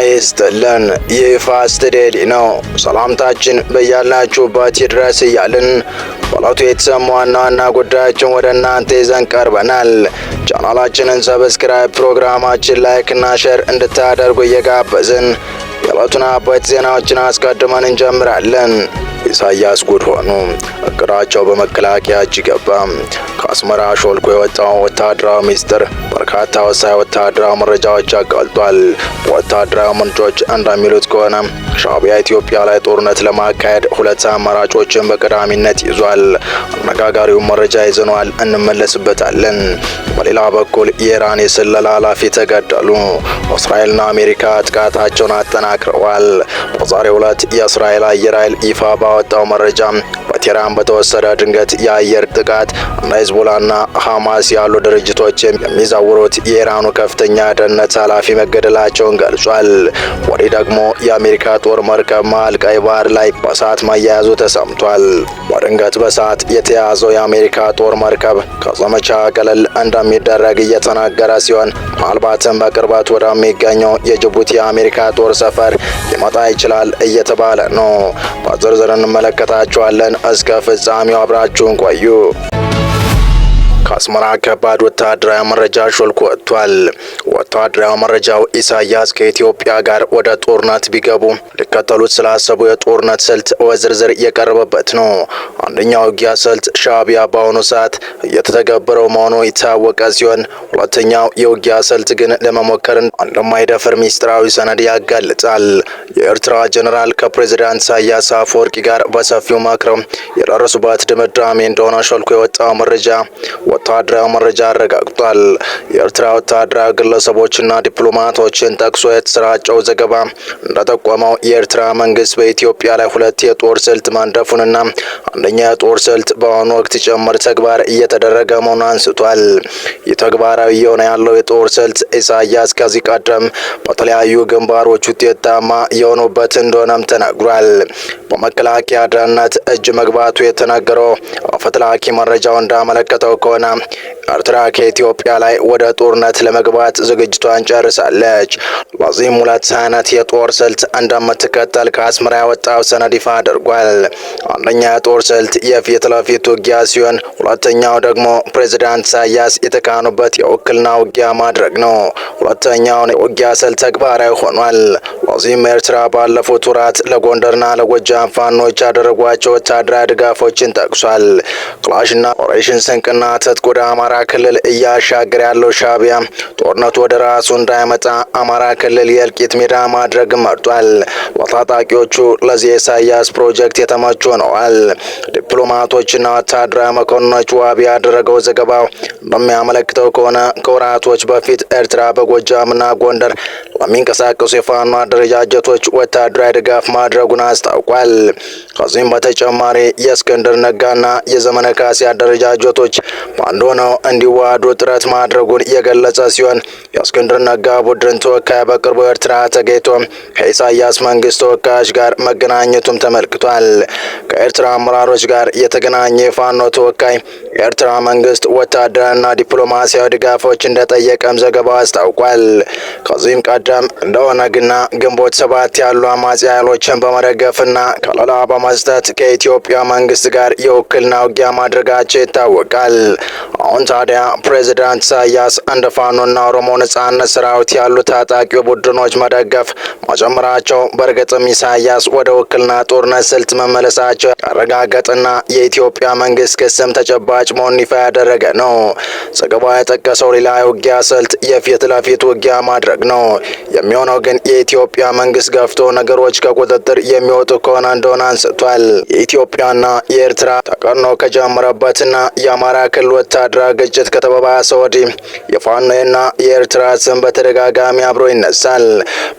ይስጥልን። ይህ ፋስት ዴይሊ ነው። ሰላምታችን በያላችሁበት ይድረስ እያልን በዕለቱ የተሰሙ ዋና ዋና ጉዳዮችን ወደ እናንተ ይዘን ቀርበናል። ቻናላችንን ሰብስክራይብ፣ ፕሮግራማችን ላይክ እና ሼር እንድታደርጉ እየጋበዝን የዕለቱን አበይት ዜናዎችን አስቀድመን እንጀምራለን። ኢሳያስ ጉድ ሆኑ። እቅዳቸው በመከላከያ እጅ ገባ። ከአስመራ ሾልኮ የወጣው ወታደራዊ ሚስጥር በርካታ ወሳኝ ወታደራዊ መረጃዎች አጋልጧል። ወታደራዊ ምንጮች እንደሚሉት ከሆነ ሻዕቢያ ኢትዮጵያ ላይ ጦርነት ለማካሄድ ሁለት አማራጮችን በቀዳሚነት ይዟል። አነጋጋሪውን መረጃ ይዘናል፣ እንመለስበታለን። በሌላ በኩል የኢራን የስለላ ኃላፊ ተገደሉ። እስራኤልና አሜሪካ ጥቃታቸውን አጠናክረዋል። በዛሬው ዕለት የእስራኤል አየር ኃይል ይፋ ባወጣው መረጃ በቴህራን በተወሰደ ድንገት የአየር ጥቃት እንደ ሂዝቦላና ሐማስ ያሉ ድርጅቶች የሚዛውሩት የኢራኑ ከፍተኛ ደህንነት ኃላፊ መገደላቸውን ገልጿል። ወዲህ ደግሞ የአሜሪካ ጦር መርከብ መሃል ቀይ ባህር ላይ በእሳት መያያዙ ተሰምቷል። በድንገት በእሳት የተያዘው የአሜሪካ ጦር መርከብ ከዘመቻ ገለል እንደሚደረግ እየተናገረ ሲሆን ምናልባትም በቅርበት ወደሚገኘው የጅቡቲ የአሜሪካ ጦር ሰፈር ሊመጣ ይችላል እየተባለ ነው። በዝርዝር እንመለከታቸዋለን። እስከ ፍጻሜው አብራችሁን ቆዩ። ከአስመራ ከባድ ወታደራዊ መረጃ ሾልኮ ወጥቷል። ወታደራዊ መረጃው ኢሳያስ ከኢትዮጵያ ጋር ወደ ጦርነት ቢገቡ ሊከተሉት ስላሰቡ የጦርነት ስልት በዝርዝር እየቀረበበት ነው። አንደኛው ውጊያ ስልት ሻዕቢያ በአሁኑ ሰዓት እየተተገበረው መሆኑ የታወቀ ሲሆን፣ ሁለተኛው የውጊያ ስልት ግን ለመሞከር እንደማይደፍር ሚስጥራዊ ሰነድ ያጋልጣል። የኤርትራ ጀኔራል ከፕሬዝዳንት ኢሳያስ አፈወርቂ ጋር በሰፊው መክረው የደረሱበት ድምዳሜ እንደሆነ ሾልኮ የወጣው መረጃ ወታደራዊ መረጃ አረጋግጧል። የኤርትራ ወታደራዊ ግለሰቦችና ዲፕሎማቶችን ጠቅሶ የተሰራጨው ዘገባ እንደጠቆመው የኤርትራ መንግስት በኢትዮጵያ ላይ ሁለት የጦር ስልት ማንደፉንና አንደኛ የጦር ስልት በአሁኑ ወቅት ጭምር ተግባር እየተደረገ መሆኑን አንስቷል። ይህ ተግባራዊ የሆነ ያለው የጦር ስልት ኢሳያስ ከዚህ ቀደም በተለያዩ ግንባሮች ውጤታማ የሆኑበት እንደሆነም ተነግሯል። በመከላከያ ደህንነት እጅ መግባቱ የተነገረው አፈትላኪ መረጃው እንዳመለከተው ከሆነ ኤርትራ ከኢትዮጵያ ላይ ወደ ጦርነት ለመግባት ዝግጅቷን ጨርሳለች። በዚህም ሁለት አይነት የጦር ስልት እንደምትከተል ከአስመራ ያወጣው ሰነድ ይፋ አድርጓል። አንደኛ የጦር ስልት የፊት ለፊት ውጊያ ሲሆን፣ ሁለተኛው ደግሞ ፕሬዝዳንት ኢሳያስ የተካኑበት የውክልና ውጊያ ማድረግ ነው። ሁለተኛውን የውጊያ ስልት ተግባራዊ ሆኗል። በዚህም ኤርትራ ባለፉት ወራት ለጎንደርና ለጎጃም ፋኖች ያደረጓቸው ወታደራዊ ድጋፎችን ጠቅሷል። ክላሽና ኦፕሬሽን ስንቅና ትጥቅ ወደ አማራ ክልል እያሻገረ ያለው ሻዕቢያ ጦርነቱ ወደ ራሱ እንዳይመጣ አማራ ክልል የእልቂት ሜዳ ማድረግ መርጧል። ታጣቂዎቹ ለዚህ ኢሳያስ ፕሮጀክት የተመቹ ሆነዋል። ዲፕሎማቶችና ወታደራዊ መኮንኖች ዋቢ ያደረገው ዘገባው እንደሚያመለክተው ከሆነ ከወራቶች በፊት ኤርትራ በጎጃምና ጎንደር ለሚንቀሳቀሱ የፋኖ አደረጃጀቶች ወታደራዊ ድጋፍ ማድረጉን አስታውቋል። ከዚህም በተጨማሪ የእስክንድር ነጋና የዘመነ ካሴ አደረጃጀቶች በአንድ ሆነው እንዲዋሃዱ ጥረት ማድረጉን የገለጸ ሲሆን፣ የእስክንድር ነጋ ቡድን ተወካይ በቅርቡ ኤርትራ ተገኝቶ ከኢሳያስ መንግስት ተወካዮች ጋር መገናኘቱም ተመልክቷል። ከኤርትራ አመራሮች ጋር የተገናኘ የፋኖ ተወካይ የኤርትራ መንግስት ወታደራዊና ዲፕሎማሲያዊ ድጋፎች እንደጠየቀም ዘገባው አስታውቋል። ከዚህም ቀደም እንደ ኦነግና ግንቦት ሰባት ያሉ አማጺ ኃይሎችን በመደገፍና ከለላ በመስጠት ከኢትዮጵያ መንግስት ጋር የውክልና ውጊያ ማድረጋቸው ይታወቃል። አሁን ታዲያ ፕሬዝዳንት ኢሳያስ እንደ ፋኖና ኦሮሞ ነጻነት ሰራዊት ያሉ ታጣቂ ቡድኖች መደገፍ መጀመራቸው በእርግጥም ኢሳያስ ወደ ውክልና ጦርነት ስልት መመለሳቸው ያረጋገጠና የኢትዮጵያ መንግስት ክስም ተጨባጭ መሆኑን ይፋ ያደረገ ነው። ዘገባው የጠቀሰው ሌላ የውጊያ ስልት የፊት ለፊት ውጊያ ማድረግ ነው። የሚሆነው ግን የኢትዮጵያ መንግስት ገፍቶ ነገሮች ከቁጥጥር የሚወጡ ከሆነ እንደሆነ አንስቷል። የኢትዮጵያና የኤርትራ ተቀርኖ ከጀመረበትና የአማራ ክልል ወታደራዊ ግጭት ከተባባሰ ወዲህ የፋኖና የኤርትራ ስም በተደጋጋሚ አብሮ ይነሳል።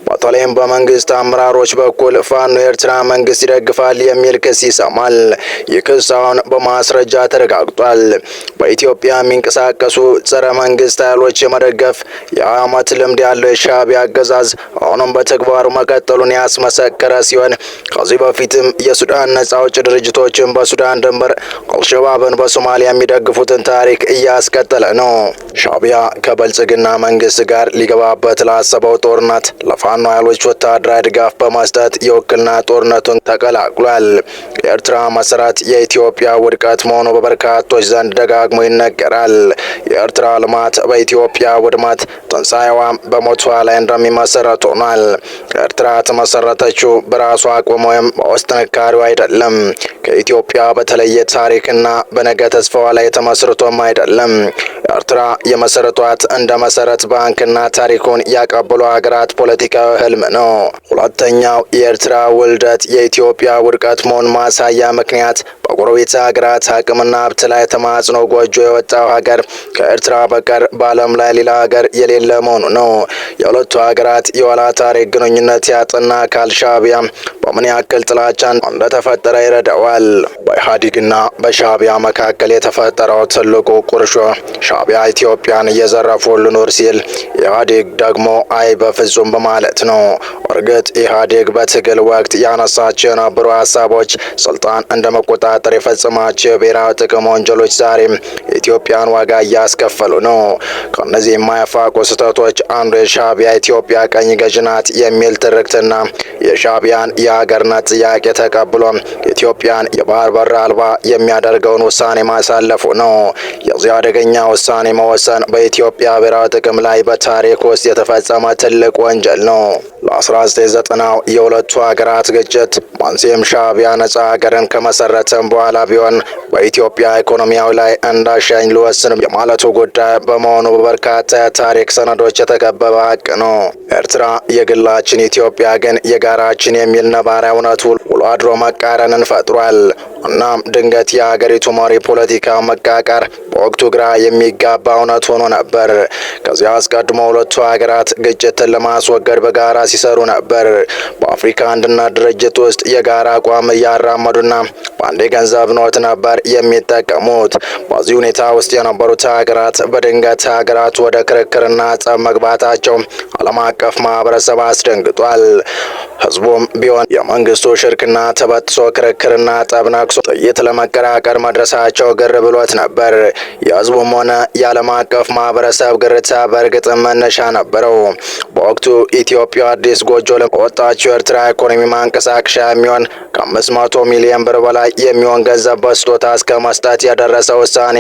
በተለይም በመንግስት አመራሮች በኩል ፋኖ የኤርትራ መንግስት ይደግፋል የሚል ክስ ይሰማል። ይህ ክስ አሁን በማስረጃ ተረጋግጧል። በኢትዮጵያ የሚንቀሳቀሱ ጸረ መንግስት ኃይሎች የመደገፍ የዓመት ልምድ ያለው የሻዕቢያ አገዛዝ አሁንም በተግባሩ መቀጠሉን ያስመሰከረ ሲሆን፣ ከዚህ በፊትም የሱዳን ነጻ አውጪ ድርጅቶችን በሱዳን ድንበር አልሸባብን በሶማሊያ የሚደግፉትን ታሪክ እያስቀጠለ ነው። ሻዕቢያ ከብልጽግና መንግስት ጋር ሊገባበት ላሰበው ጦርነት ለፋኖ ኃይሎች ወታደራዊ ድጋፍ በመስጠት የውክልና ጦርነቱን ተቀላቅሏል። የኤርትራ መሰረት የኢትዮጵያ ውድቀት መሆኑ በበርካቶች ዘንድ ደጋግሞ ይነገራል። የኤርትራ ልማት በኢትዮጵያ ውድመት፣ ትንሣኤዋም በሞቷ ላይ እንደሚመሰረት ሆኗል። ኤርትራ ተመሰረተችው በራሷ አቅም ወይም በውስጥ ጥንካሬው አይደለም። ከኢትዮጵያ በተለየ ታሪክና በነገ ተስፋዋ ላይ ተመስርቶም አይደለም። ኤርትራ የመሰረቷት እንደ መሰረት ባንክና ታሪኩን ያቀበሉ ሀገራት ፖለቲካዊ ህልም ነው። ሁለተኛው የኤርትራ ውልደት የኢትዮጵያ ውድቀት መሆን ማሳያ ምክንያት በጎረቤት ሀገራት አቅምና ሀብት ላይ ተማጽኖ ጎጆ የወጣው ሀገር ከኤርትራ በቀር በዓለም ላይ ሌላ ሀገር የሌለ መሆኑ ነው። የሁለቱ ሀገራት የኋላ ታሪክ ግንኙነት ያጠና አካል ሻዕቢያ በምን ያክል ጥላቻን እንደተፈጠረ ይረዳዋል። በኢህአዴግና በሻዕቢያ መካከል የተፈጠረው ትልቁ ቁርሾ ሻዕቢያ ኢትዮጵያን እየዘረፉ ልኖር ሲል ኢህአዴግ ደግሞ አይ በፍጹም በማለት ነው። እርግጥ ኢህአዴግ በትግል ወቅት ያነሳቸው የነበሩ ሀሳቦች ስልጣን እንደ መቆጣጠር የፈጸማቸው የብሔራዊ ጥቅም ወንጀሎች ዛሬም የኢትዮጵያን ዋጋ እያስከፈሉ ነው። ከእነዚህ የማያፋቁ ስህተቶች አንዱ የሻዕቢያ ኢትዮጵያ ቀኝ ገዥ ናት የሚል ትርክትና የሻዕቢያን የሀገርነት ጥያቄ ተቀብሎ ኢትዮጵያን የባህር በር አልባ የሚያደርገውን ውሳኔ ማሳለፉ ነው። የዚህ አደገኛ ውሳኔ መወሰን በኢትዮጵያ ብሔራዊ ጥቅም ላይ በታሪክ ውስጥ የተፈጸመ ትልቅ ወንጀል ነው። ለ1990ው የሁለቱ ሀገራት ግጭት መንስኤም ሻዕቢያ ነጻ ሀገርን ከመሰረተም በኋላ ቢሆን በኢትዮጵያ ኢኮኖሚያዊ ላይ እንዳሻኝ ልወስን የማለቱ ጉዳይ በመሆኑ በበርካታ የታሪክ ሰነዶች የተከበበ ሀቅ ነው። ኤርትራ የግላችን፣ ኢትዮጵያ ግን የጋራችን የሚል ነባራዊ እውነት ውሎ አድሮ መቃረንን ፈጥሯል። እናም ድንገት የሀገሪቱ መሪ ፖለቲካ መቃቃር በወቅቱ ግራ የሚጋባ እውነት ሆኖ ነበር። ከዚያ አስቀድሞ ሁለቱ ሀገራት ግጭትን ለማስወገድ በጋራ ሲሰሩ ነበር። በአፍሪካ አንድነት ድርጅት ውስጥ የጋራ አቋም እያራመዱና በአንድ የገንዘብ ኖት ነበር የሚጠቀሙት። በዚህ ሁኔታ ውስጥ የነበሩት ሀገራት በድንገት ሀገራት ወደ ክርክርና ጸብ መግባታቸው ዓለም አቀፍ ማህበረሰብ አስደንግጧል። ህዝቡም ቢሆን የመንግስቱ ሽርክና ተበጥሶ ክርክርና ጠብ ነክሶ ጥይት ለመቀራቀር መድረሳቸው ግር ብሎት ነበር። የህዝቡም ሆነ የዓለም አቀፍ ማህበረሰብ ግርታ በእርግጥም መነሻ ነበረው። በወቅቱ ኢትዮጵያ አዲስ ጎጆ ለወጣችው ኤርትራ ኢኮኖሚ ማንቀሳቀሻ የሚሆን ከ500 ሚሊዮን ብር በላይ የሚሆን ገንዘብ በስጦታ እስከ መስጠት የደረሰ ውሳኔ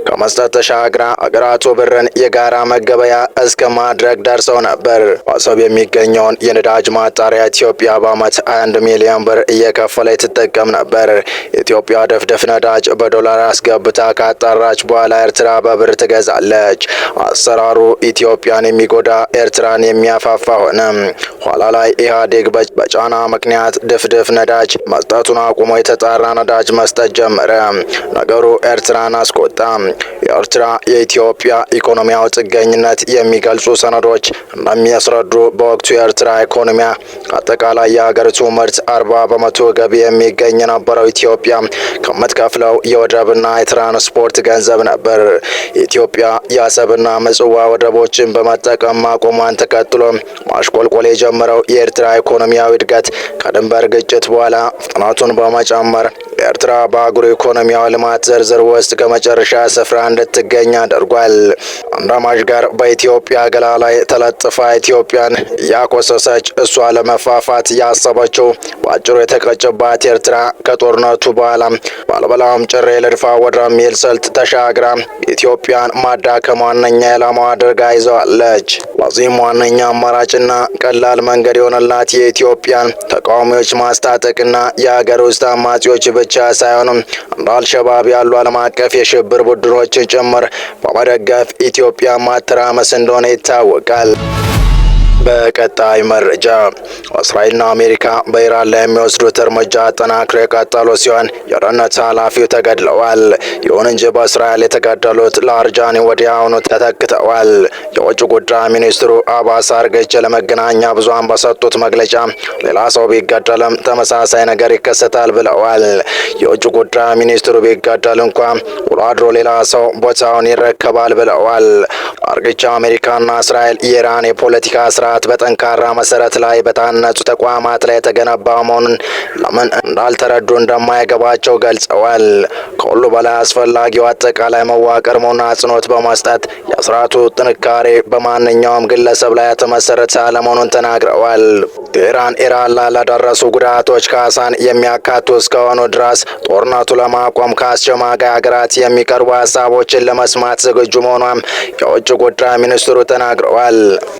ከመስጠት ተሻግራ አገራቱ ብርን የጋራ መገበያ እስከ ማድረግ ደርሰው ነበር። በአሰብ የሚገኘውን የነዳጅ ማጣሪያ ኢትዮጵያ በዓመት 21 ሚሊዮን ብር እየከፈለች ትጠቀም ነበር። ኢትዮጵያ ድፍድፍ ነዳጅ በዶላር አስገብታ ካጣራች በኋላ ኤርትራ በብር ትገዛለች። አሰራሩ ኢትዮጵያን የሚጎዳ ኤርትራን የሚያፋፋ ሆነ። ኋላ ላይ ኢህአዴግ በጫና ምክንያት ድፍድፍ ነዳጅ መስጠቱን አቁሞ የተጣራ ነዳጅ መስጠት ጀመረ። ነገሩ ኤርትራን አስቆጣ። የኤርትራ የኢትዮጵያ ኢኮኖሚያዊ ጥገኝነት የሚገልጹ ሰነዶች እንደሚያስረዱ በወቅቱ የኤርትራ ኢኮኖሚያ አጠቃላይ የሀገሪቱ ምርት 40 በመቶ ገቢ የሚገኝ የነበረው ኢትዮጵያ ከምትከፍለው የወደብና የትራንስፖርት ገንዘብ ነበር። ኢትዮጵያ የአሰብና ምጽዋ ወደቦችን በመጠቀም ማቆሟን ተከትሎ ማሽቆልቆል የጀመረው የኤርትራ ኢኮኖሚያዊ እድገት ከድንበር ግጭት በኋላ ፍጥነቱን በመጨመር ኤርትራ በአህጉሩ ኢኮኖሚያዊ ልማት ዝርዝር ውስጥ ከመጨረሻ ስፍራ እንድትገኝ አድርጓል። አንድ አማዥጋር በኢትዮጵያ ገላ ላይ ተለጥፋ ኢትዮጵያን ያኮሰሰች እሷ ለመፋፋት ያሰበችው በአጭሩ የተቀጨባት ኤርትራ ከጦርነቱ በኋላ ባልበላም ጭሬ ልድፋ ወደሚል ስልት ተሻግራ ኢትዮጵያን ማዳከም ዋነኛ ኢላማዋ አድርጋ ይዘዋለች። ለዚህም ዋነኛ አማራጭና ቀላል መንገድ የሆነላት የኢትዮጵያን ተቃዋሚዎች ማስታጠቅና የሀገር ውስጥ አማጺዎች ብቻ ሳይሆኑም እንደ አልሸባብ ያሉ ዓለም አቀፍ የሽብር ቡድኖችን ጭምር በመደገፍ ኢትዮጵያ ማተራመስ እንደሆነ ይታወቃል። በቀጣይ መረጃ እስራኤልና አሜሪካ በኢራን ላይ የሚወስዱት እርምጃ አጠናክረው የቀጠሉ ሲሆን የደህንነት ኃላፊው ተገድለዋል። ይሁን እንጂ በእስራኤል የተገደሉት ላርጃኒ ወዲያውኑ ተተክተዋል። የውጭ ጉዳይ ሚኒስትሩ አባስ አርገች ለመገናኛ ብዙሃን በሰጡት መግለጫ ሌላ ሰው ቢገደልም ተመሳሳይ ነገር ይከሰታል ብለዋል። የውጭ ጉዳይ ሚኒስትሩ ቢገደል እንኳ ውሎ አድሮ ሌላ ሰው ቦታውን ይረከባል ብለዋል። አርገች አሜሪካና እስራኤል የኢራን የፖለቲካ ስርዓት ስርዓት በጠንካራ መሰረት ላይ በታነጹ ተቋማት ላይ የተገነባ መሆኑን ለምን እንዳልተረዱ እንደማይገባቸው ገልጸዋል። ከሁሉ በላይ አስፈላጊው አጠቃላይ መዋቅር መሆኑን አጽንኦት በመስጠት የስርዓቱ ጥንካሬ በማንኛውም ግለሰብ ላይ የተመሰረተ አለመሆኑን ተናግረዋል። ቴህራን ኢራን ላይ ለደረሱ ጉዳቶች ካሳን የሚያካቱ እስከሆኑ ድረስ ጦርነቱ ለማቆም ከአሸማጋይ ሀገራት የሚቀርቡ ሀሳቦችን ለመስማት ዝግጁ መሆኗም የውጭ ጉዳይ ሚኒስትሩ ተናግረዋል።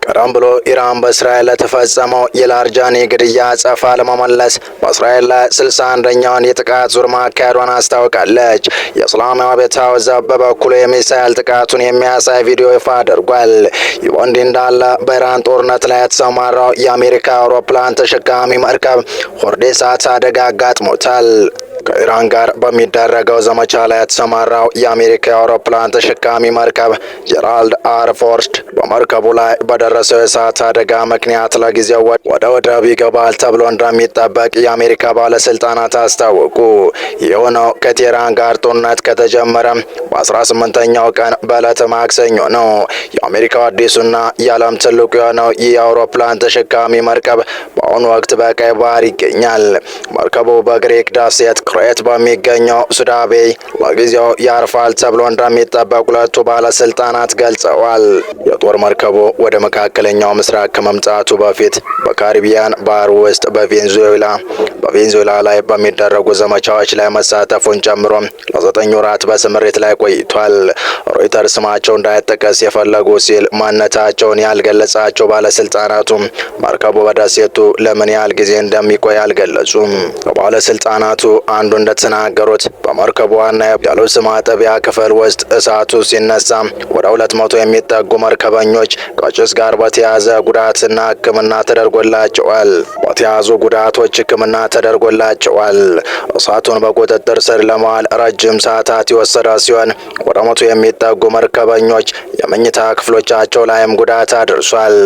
ቀደም ብሎ ኢራን በእስራኤል ለተፈጸመው የላርጃኒ ግድያ አጸፋ ለመመለስ በእስራኤል ላይ 61ኛውን የጥቃት ዙር ማካሄዷን አስታውቃለች። የእስላማዊ አብዮታዊ ዘብ በበኩሉ የሚሳኤል ጥቃቱን የሚያሳይ ቪዲዮ ይፋ አድርጓል። ይህ በእንዲህ እንዳለ በኢራን ጦርነት ላይ የተሰማራው የአሜሪካ አውሮፕላን ተሸካሚ መርከብ ሆርዴሳት አደጋ አጋጥሞታል። ከኢራን ጋር በሚደረገው ዘመቻ ላይ የተሰማራው የአሜሪካ የአውሮፕላን ተሸካሚ መርከብ ጄራልድ አር ፎርድ በመርከቡ ላይ በደረሰው የእሳት አደጋ ምክንያት ለጊዜው ወደ ወደብ ይገባል ተብሎ እንደሚጠበቅ የአሜሪካ ባለስልጣናት አስታወቁ። የሆነው ከቴህራን ጋር ጦርነት ከተጀመረ በ18ኛው ቀን በዕለተ ማክሰኞ ነው። የአሜሪካው አዲሱና የዓለም ትልቁ የሆነው ይህ የአውሮፕላን ተሸካሚ መርከብ በአሁኑ ወቅት በቀይ ባህር ይገኛል። መርከቡ በግሪክ ደሴት ክሬት በሚገኘው ሱዳቤይ ለጊዜው ያርፋል ተብሎ እንደሚጠበቅ ሁለቱ ባለስልጣናት ገልጸዋል። የጦር መርከቡ ወደ መካከለኛው ምስራቅ ከመምጣቱ በፊት በካሪቢያን ባህር ውስጥ በቬንዙዌላ ላይ በሚደረጉ ዘመቻዎች ላይ መሳተፉን ጨምሮ ለ9 ወራት በስምሪት ላይ ቆይቷል። ሮይተርስ ስማቸው እንዳይጠቀስ የፈለጉ ሲል ማንነታቸውን ያልገለጻቸው ባለስልጣናቱ መርከቡ በደሴቱ ለምን ያህል ጊዜ እንደሚቆይ አልገለጹም። ባለስልጣናቱ አንዱ እንደተናገሩት በመርከቡ ዋና የልብስ ማጠቢያ ክፍል ውስጥ እሳቱ ሲነሳ ወደ 200 የሚጠጉ መርከበኞች ከጭስ ጋር በተያያዘ ጉዳትና ሕክምና ተደርጎላቸዋል። በተያዙ ጉዳቶች ሕክምና ተደርጎላቸዋል። እሳቱን በቁጥጥር ስር ለማዋል ረጅም ሰዓታት የወሰደ ሲሆን ወደ 100 የሚጠጉ መርከበኞች የመኝታ ክፍሎቻቸው ላይም ጉዳት አድርሷል።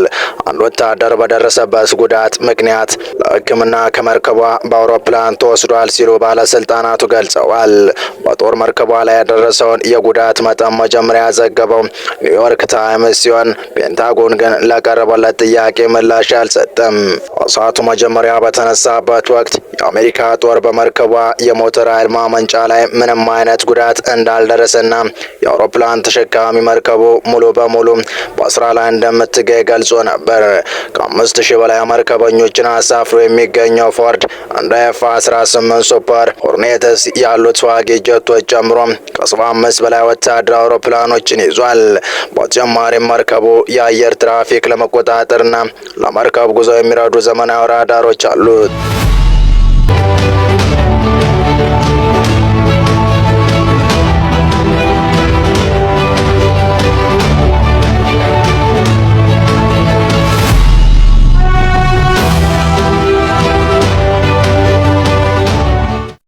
አንድ ወታደር በደረሰበት ጉዳት ምክንያት ለሕክምና ከመርከቧ በአውሮፕላን ተወስዷል ሲሉ ባለስልጣናቱ ገልጸዋል። በጦር መርከቧ ላይ ያደረሰውን የጉዳት መጠን መጀመሪያ ያዘገበው ኒውዮርክ ታይምስ ሲሆን ፔንታጎን ግን ለቀረበለት ጥያቄ ምላሽ አልሰጠም። እሳቱ መጀመሪያ በተነሳበት ወቅት የአሜሪካ ጦር በመርከቧ የሞተር ኃይል ማመንጫ ላይ ምንም አይነት ጉዳት እንዳልደረሰና የአውሮፕላን ተሸካሚ መርከቡ ሙሉ በሙሉ በስራ ላይ እንደምትገኝ ገልጾ ነበር። ከ5000 በላይ መርከበኞችን አሳፍሮ የሚገኘው ፎርድ እንደ ኤፍ-18 ሱፐር ሆርኔትስ ያሉት ተዋጊ ጀቶች ጨምሮ ከ75 በላይ ወታደራዊ አውሮፕላኖችን ይዟል። በተጨማሪም መርከቡ የአየር ትራፊክ ለመቆጣጠርና ለመርከብ ጉዞ የሚረዱ ዘመናዊ ራዳሮች አሉት።